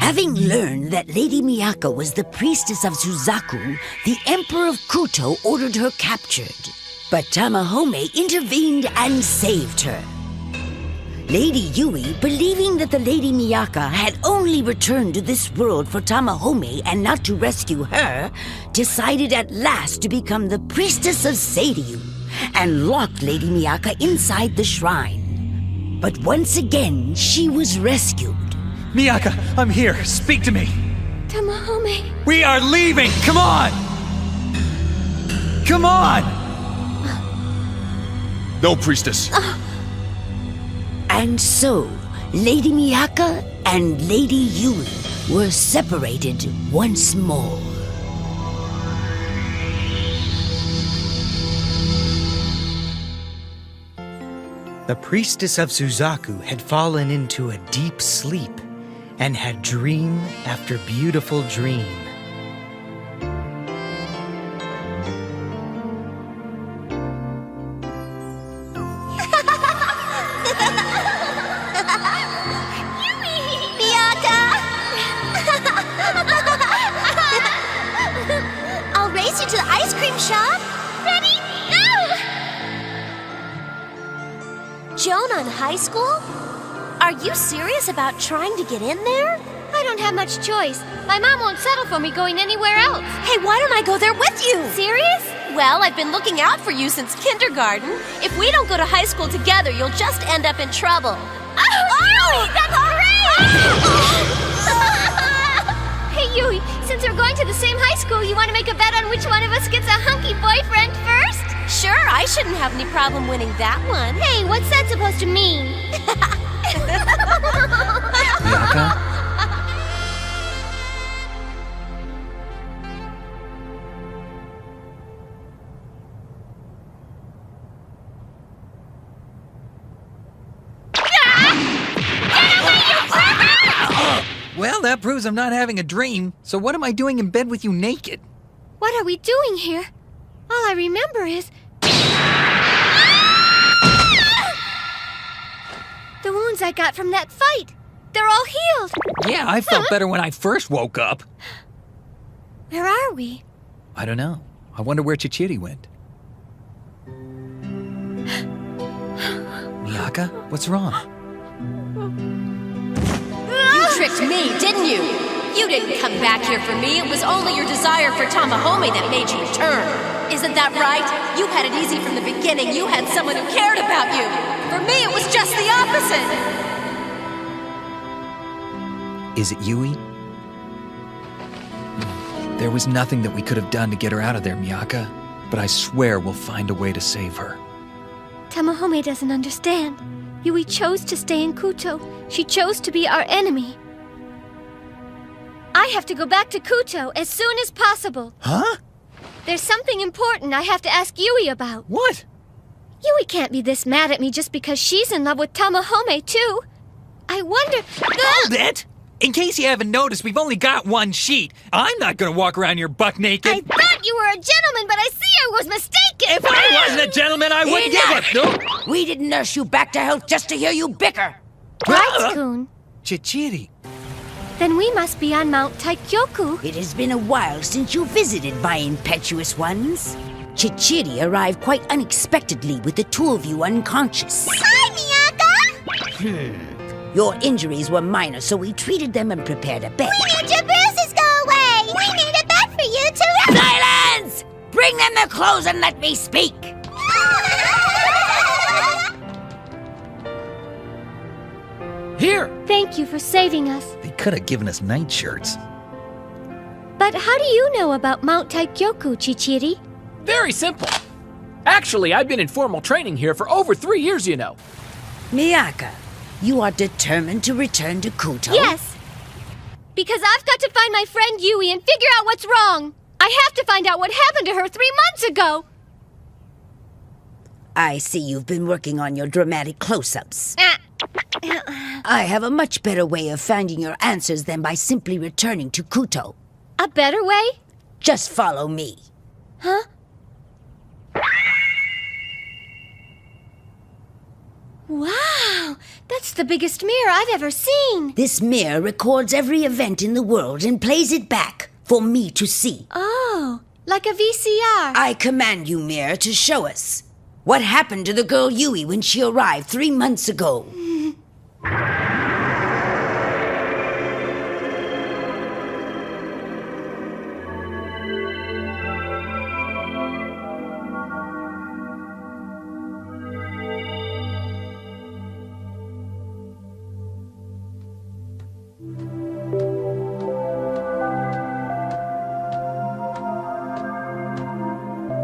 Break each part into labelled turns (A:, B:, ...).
A: Having learned that Lady Miyaka was the priestess of Suzaku, the Emperor of Kuto ordered her captured. But Tamahome intervened and saved her. Lady Yui, believing that the Lady Miyaka had only returned to this world for Tamahome and not to rescue her, decided at last to become the priestess of Seiryu and locked Lady Miyaka inside the shrine. But once again, she was rescued.
B: Miyaka, I'm here. Speak to me.
C: Tamahome.
B: We are leaving. Come on. Come on.
D: No, priestess.
A: And so, Lady Miyaka and Lady Yui were separated once more.
E: The priestess of Suzaku had fallen into a deep sleep and had dream after beautiful dream.
C: I'll race you to the ice cream shop. Ready? Go! Jonan High School? Are you serious about trying to get in there?
F: I don't have much choice. My mom won't settle for me going anywhere else.
C: Hey, why don't I go there with you?
F: Serious?
C: Well, I've been looking out for you since kindergarten. If we don't go to high school together, you'll just end up in trouble.
F: Yui, that's great! Hey, Yui, since we're going to the same high school, you want to make a bet on which one of us gets a hunky boyfriend first?
C: Sure, I shouldn't have any problem winning that one.
F: Hey, what's that supposed to mean?
B: Miyaka? Well, that proves I'm not having a dream. So what am I doing in bed with you naked?
F: What are we doing here? All I remember is... the wounds I got from that fight. They're all healed.
B: Yeah, I felt better when I first woke up.
F: Where are we?
B: I don't know. I wonder where Chichiri went. Miyaka, what's wrong?
C: You tricked me, didn't you? You didn't come back here for me. It was only your desire for Tamahome that made you return. Isn't that right? You had it easy from the beginning. You had someone who cared about you. For me, it was just the opposite.
B: Is it Yui? There was nothing that we could have done to get her out of there, Miyaka. But I swear we'll find a way to save her.
F: Tamahome doesn't understand. Yui chose to stay in Kuto. She chose to be our enemy. I have to go back to Kuto as soon as possible.
B: Huh?
F: There's something important I have to ask Yui about.
B: What?
F: Yui can't be this mad at me just because she's in love with Tamahome, too. I wonder...
B: Hold it! In case you haven't noticed, we've only got one sheet. I'm not gonna walk around here buck naked.
F: I thought you were a gentleman, but I see I was mistaken.
B: If I wasn't a gentleman, I wouldn't give
A: Enough!
B: up. No.
A: We didn't nurse you back to health just to hear you bicker.
F: Right, Kun.
B: Chichiri.
F: Then we must be on Mount Taikyoku.
A: It has been a while since you visited, my impetuous ones. Chichiri arrived quite unexpectedly with the two of you unconscious.
C: Hi, Miyaka!
A: Your injuries were minor, so we treated them and prepared a bed.
C: We made your bruises go away! We made a bed for you to...
A: Silence! Bring them their clothes and let me speak.
B: Here.
F: Thank you for saving us.
B: They could have given us nightshirts.
F: But how do you know about Mount Taikyoku, Chichiri?
G: Very simple. Actually, I've been in formal training here for over 3 years, you know.
A: Miyaka, you are determined to return to Kuto?
F: Yes. Because I've got to find my friend Yui and figure out what's wrong. I have to find out what happened to her 3 months ago.
A: I see you've been working on your dramatic close-ups. I have a much better way of finding your answers than by simply returning to Kuto.
F: A better way?
A: Just follow me.
F: Huh? Wow! That's the biggest mirror I've ever seen!
A: This mirror records every event in the world and plays it back for me to see.
F: Oh, like a VCR.
A: I command you, mirror, to show us what happened to the girl Yui when she arrived 3 months ago.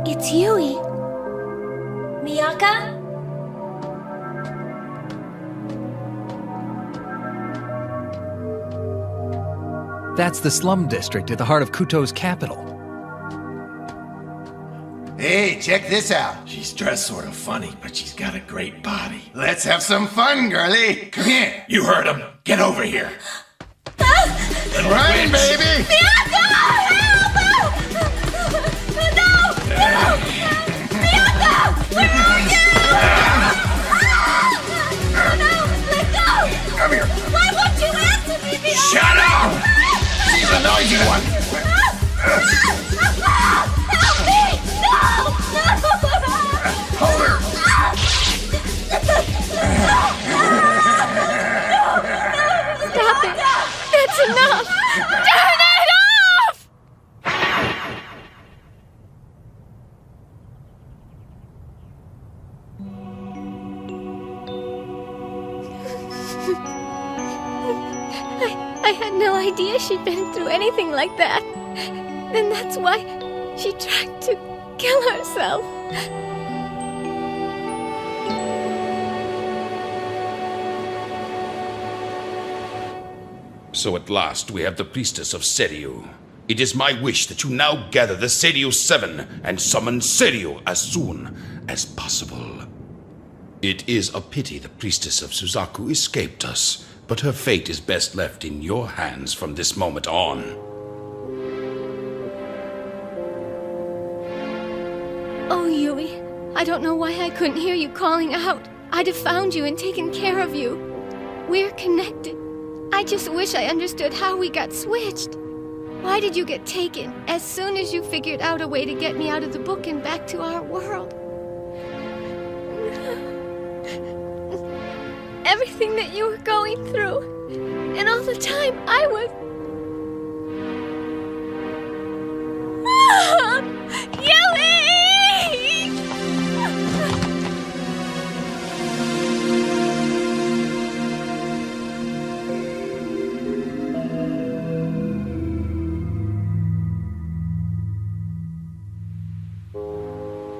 F: It's Yui.
C: Miyaka?
B: That's the slum district at the heart of Kuto's capital.
D: Hey, check this out.
H: She's dressed sort of funny, but she's got a great body.
D: Let's have some fun, girlie. Come here.
H: You heard him. Get over here.
D: Run, baby. Come here.
F: Why won't you answer me, Miyaka?
H: Shut up! She's a noisy one.
F: Help me! No!
H: Hold her.
F: Stop it! That's enough! Turn it off! I had no idea she'd been through anything like that. And that's why she tried to kill herself.
I: So at last we have the priestess of Seiryu. It is my wish that you now gather the Seiryu Seven and summon Seiryu as soon as possible. It is a pity the priestess of Suzaku escaped us, but her fate is best left in your hands from this moment on.
F: Oh, Yui, I don't know why I couldn't hear you calling out. I'd have found you and taken care of you. We're connected. I just wish I understood how we got switched. Why did you get taken as soon as you figured out a way to get me out of the book and back to our world? Everything that you were going through, and all the time I was... Yui!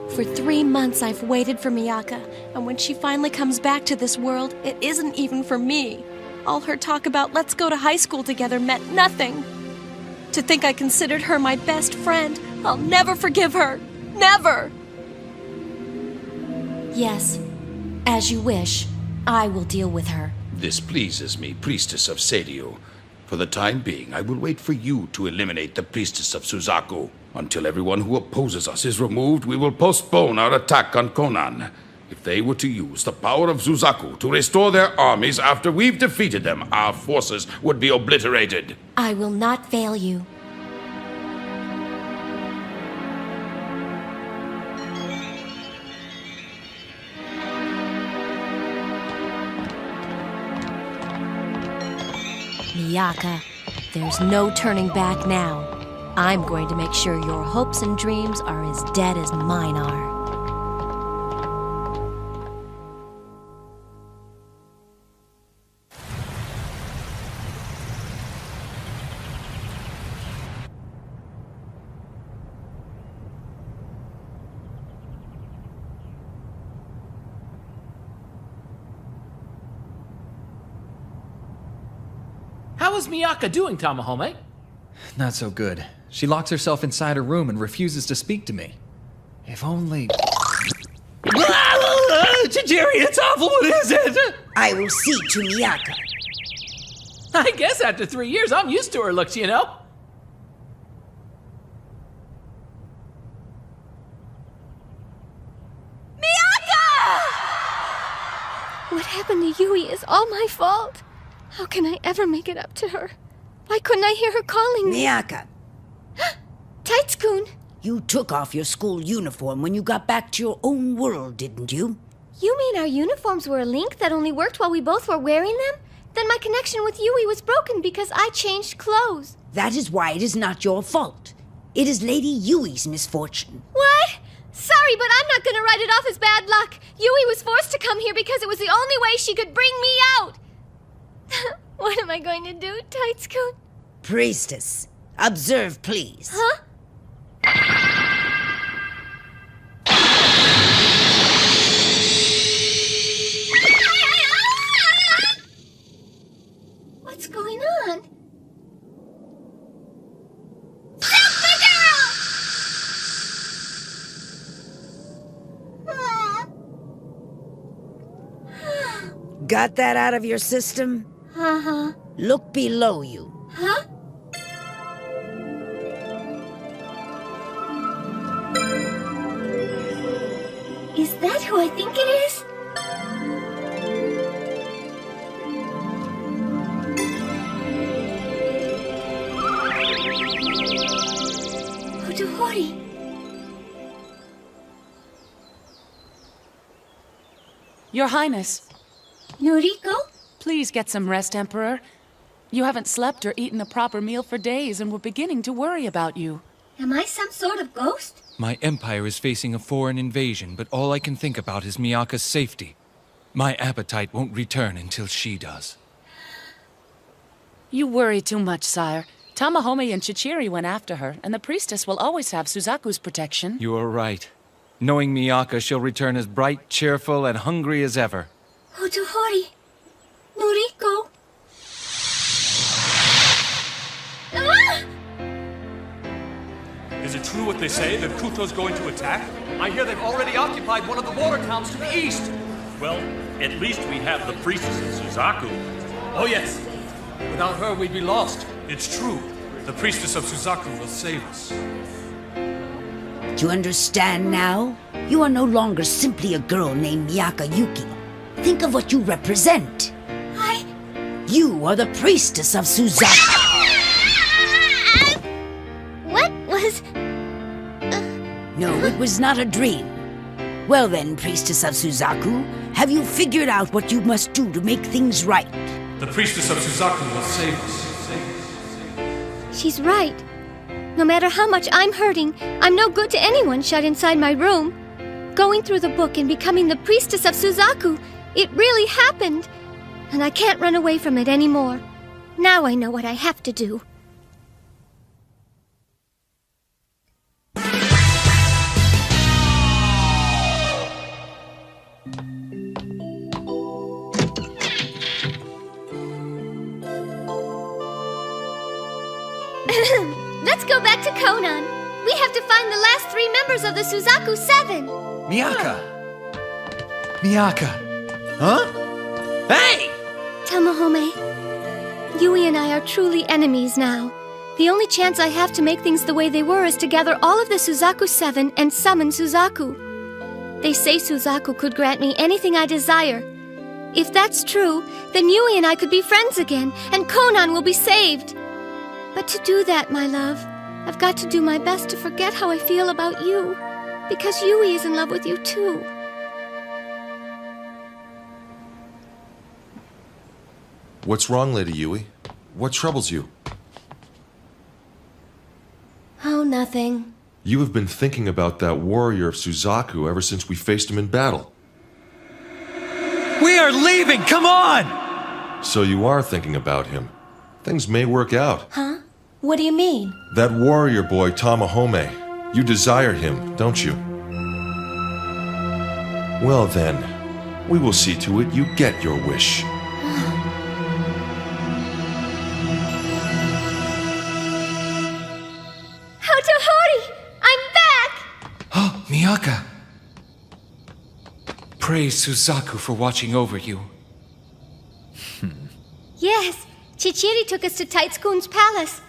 J: For 3 months I've waited for Miyaka, and when she finally comes back to this world, it isn't even for me. All her talk about let's go to high school together meant nothing. To think I considered her my best friend, I'll never forgive her. Never! Yes, as you wish. I will deal with her.
I: This pleases me, priestess of Seiryu. For the time being, I will wait for you to eliminate the priestess of Suzaku. Until everyone who opposes us is removed, we will postpone our attack on Konan. If they were to use the power of Suzaku to restore their armies after we've defeated them, our forces would be obliterated.
J: I will not fail you. Miyaka, there's no turning back now. I'm going to make sure your hopes and dreams are as dead as mine are.
G: How is Miyaka doing, Tamahome?
B: Not so good. She locks herself inside her room and refuses to speak to me. If only... Jerry, it's awful! What is it?
A: I will see to Miyaka.
G: I guess after 3 years, I'm used to her looks, you know?
F: all my fault. How can I ever make it up to her? Why couldn't I hear her calling me?
A: Miyaka,
F: Taitsukun!
A: you took off your school uniform when you got back to your own world, didn't you?
F: You mean our uniforms were a link that only worked while we both were wearing them? Then my connection with Yui was broken because I changed clothes.
A: That is why it is not your fault. It is Lady Yui's misfortune.
F: What? Sorry, but I'm not gonna write it off as bad luck. Yui was forced to come here because it was the only way she could bring me out. What am I going to do, Taitsukun?
A: Priestess, observe, please.
F: Huh? What's going on?
A: Got that out of your system?
F: Uh-huh.
A: Look below you.
F: Huh? Is that who I think it is? Hotohori.
K: Your Highness,
F: Noriko?
K: please get some rest, Emperor. You haven't slept or eaten a proper meal for days, and we're beginning to worry about you.
F: Am I some sort of ghost?
B: My empire is facing a foreign invasion, but all I can think about is Miyaka's safety. My appetite won't return until she does.
K: You worry too much, sire. Tamahome and Chichiri went after her, and the priestess will always have Suzaku's protection.
B: You are right. Knowing Miyaka, she'll return as bright, cheerful, and hungry as ever.
F: Hotohori. Noriko. Ah!
L: Is it true what they say, that Kuto's going to attack? I hear they've already occupied one of the water towns to the east.
M: Well, at least we have the priestess of Suzaku.
L: Oh yes. Without her, we'd be lost. It's true. The priestess of Suzaku will save us.
A: Do you understand now? You are no longer simply a girl named Miyaka Yuki. Think of what you represent. You are the priestess of Suzaku.
F: What was...
A: No, it was not a dream. Well then, priestess of Suzaku, have you figured out what you must do to make things right?
L: The priestess of Suzaku will save us.
F: She's right. No matter how much I'm hurting, I'm no good to anyone shut inside my room. Going through the book and becoming the priestess of Suzaku, it really happened. And I can't run away from it anymore. Now I know what I have to do. Let's go back to Conan. We have to find the last 3 members of the Suzaku 7.
B: Miyaka! Miyaka! Huh? Hey!
F: Tamahome, Yui and I are truly enemies now. The only chance I have to make things the way they were is to gather all of the Suzaku 7 and summon Suzaku. They say Suzaku could grant me anything I desire. If that's true, then Yui and I could be friends again, and Conan will be saved. But to do that, my love, I've got to do my best to forget how I feel about you, because Yui is in love with you too.
N: What's wrong, Lady Yui? What troubles you?
F: Oh, nothing.
N: You have been thinking about that warrior of Suzaku ever since we faced him in battle.
B: We are leaving! Come on!
N: So you are thinking about him. Things may work out.
J: Huh? What do you mean?
N: That warrior boy, Tamahome. You desire him, don't you? Well then, we will see to it you get your wish.
F: Hotohori! I'm back!
B: Oh, Miyaka! Praise Suzaku for watching over you.
F: Yes, Chichiri took us to Taitsukun's palace.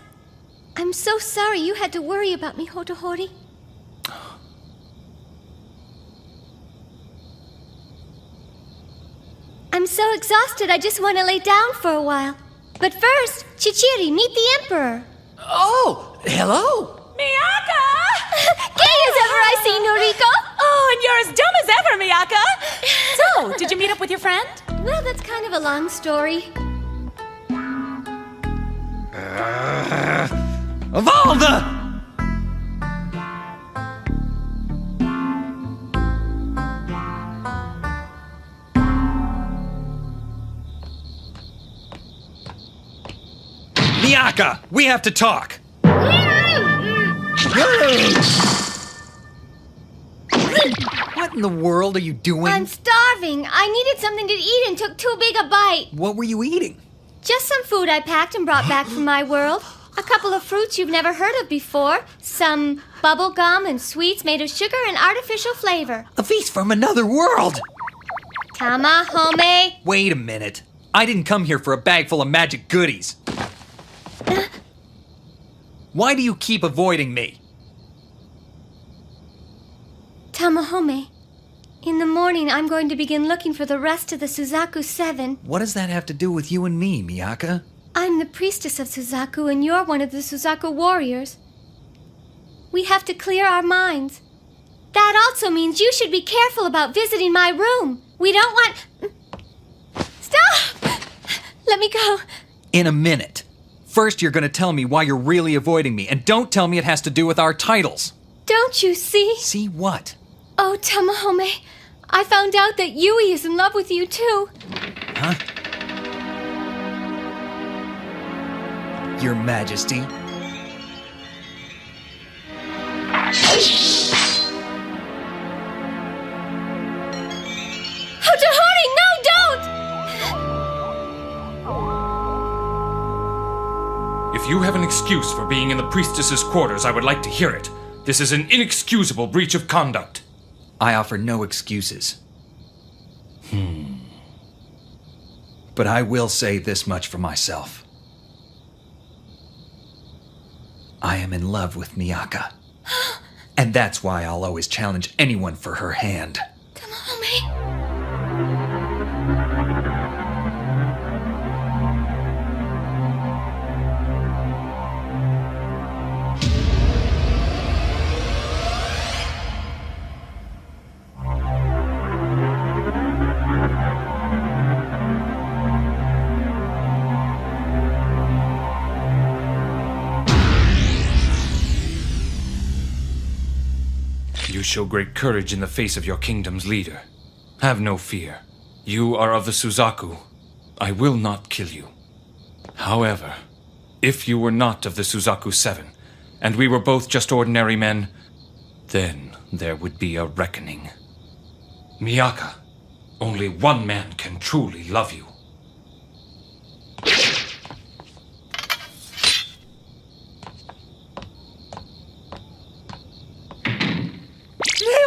F: I'm so sorry you had to worry about me, Hotohori. I'm I'm so exhausted I just want to lay down for a while. But first, Chichiri, meet the Emperor.
G: Oh, hello.
O: Miyaka!
F: Gay as ever I see, Noriko!
O: Oh, and you're as dumb as ever, Miyaka! So, did you meet up with your friend?
F: Well, that's kind of a long story.
G: Valda! Miyaka, we have to talk. What in the world are you doing?
F: I'm starving. I needed something to eat and took too big a bite.
G: What were you eating?
F: Just some food I packed and brought back from my world. A couple of fruits you've never heard of before. Some bubble gum and sweets made of sugar and artificial flavor.
G: A feast from another world.
F: Tamahome.
G: Wait a minute. I didn't come here for a bag full of magic goodies. Why do you keep avoiding me?
F: Tamahome. In the morning, I'm going to begin looking for the rest of the Suzaku 7.
G: What does that have to do with you and me, Miyaka?
F: I'm the priestess of Suzaku, and you're one of the Suzaku warriors. We have to clear our minds. That also means you should be careful about visiting my room. We don't want... Stop! Let me go.
G: In a minute. First, you're going to tell me why you're really avoiding me, and don't tell me it has to do with our titles.
F: Don't you see?
G: See what?
F: Oh, Tamahome, I found out that Yui is in love with you, too.
G: Huh? Your Majesty.
F: Hotohori, no, don't!
B: If you have an excuse for being in the priestess's quarters, I would like to hear it. This is an inexcusable breach of conduct.
G: I offer no excuses. But I will say this much for myself. I am in love with Miyaka. And that's why I'll always challenge anyone for her hand.
F: Tamahome.
B: You show great courage in the face of your kingdom's leader. Have no fear. You are of the Suzaku. I will not kill you. However, if you were not of the Suzaku 7, and we were both just ordinary men, then there would be a reckoning. Miyaka, only one man can truly love you.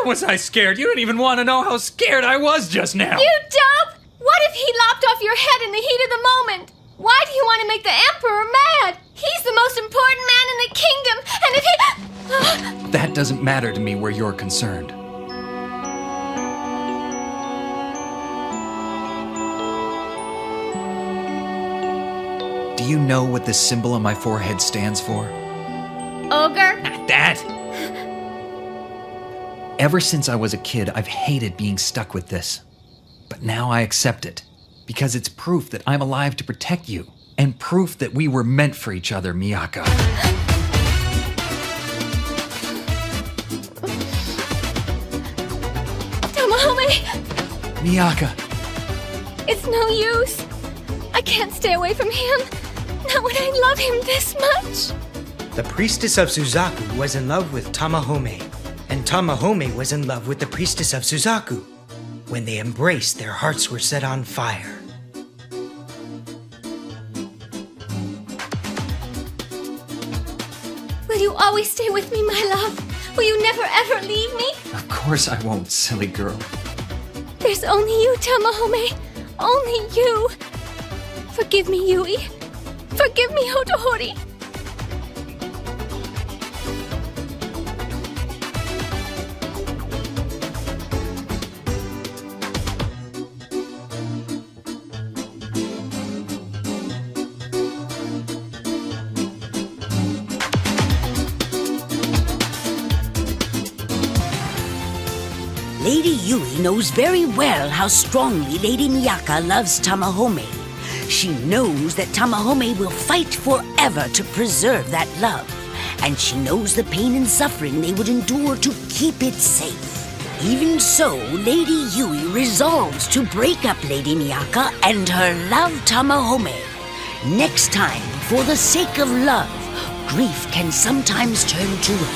G: Was I scared? You didn't even want to know how scared I was just now.
F: You dope! What if he lopped off your head in the heat of the moment? Why do you want to make the Emperor mad? He's the most important man in the kingdom, and if he...
G: That doesn't matter to me where you're concerned. Do you know what this symbol on my forehead stands for?
F: Ogre?
G: Not that! Ever since I was a kid, I've hated being stuck with this. But now I accept it, because it's proof that I'm alive to protect you, and proof that we were meant for each other, Miyaka.
F: Tamahome!
G: Miyaka!
F: It's no use. I can't stay away from him. Not when I love him this much.
E: The priestess of Suzaku was in love with Tamahome, and Tamahome was in love with the priestess of Suzaku. When they embraced, their hearts were set on fire.
F: Will you always stay with me, my love? Will you never ever leave me?
G: Of course I won't, silly girl.
F: There's only you, Tamahome. Only you. Forgive me, Yui. Forgive me, Hotohori.
A: Lady Yui knows very well how strongly Lady Miyaka loves Tamahome. She knows that Tamahome will fight forever to preserve that love, and she knows the pain and suffering they would endure to keep it safe. Even so, Lady Yui resolves to break up Lady Miyaka and her love Tamahome. Next time, for the sake of love, grief can sometimes turn to hate.